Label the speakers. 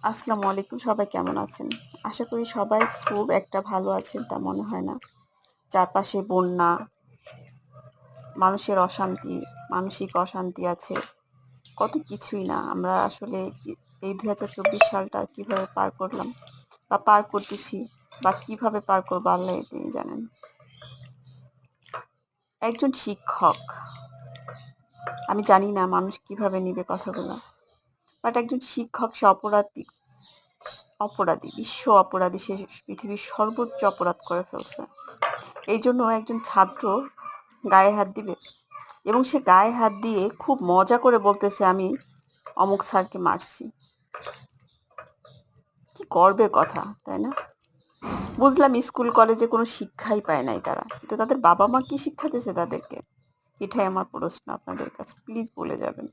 Speaker 1: আসসালামু আলাইকুম, সবাই কেমন আছেন? আশা করি সবাই খুব একটা ভালো আছেন তা মনে হয় না। চারপাশে বন্যা, মানুষের অশান্তি, মানসিক অশান্তি আছে, কত কিছুই না। আমরা আসলে এই 2024 সালটা কিভাবে পার করলাম বা পার করতেছি বা কিভাবে পার করবো আল্লাহ তিনি জানেন। একজন শিক্ষক, আমি জানি না মানুষ কিভাবে নিবে কথাগুলো, বাট একজন শিক্ষক সে অপরাধী, বিশ্ব অপরাধী, সে পৃথিবীর সর্বোচ্চ অপরাধ করে ফেলছে। এই জন্য একজন ছাত্র গায়ে হাত দিবে এবং সে গায়ে হাত দিয়ে খুব মজা করে বলতেছে আমি অমুক স্যারকে মারছি। কি গর্বের কথা, তাই না? বুঝলাম স্কুল কলেজে কোনো শিক্ষাই পায় নাই তারা, কিন্তু তাদের বাবা মা কি শিক্ষা দিয়েছে তাদেরকে? এটাই আমার প্রশ্ন আপনাদের কাছে, প্লিজ বলে যাবেন।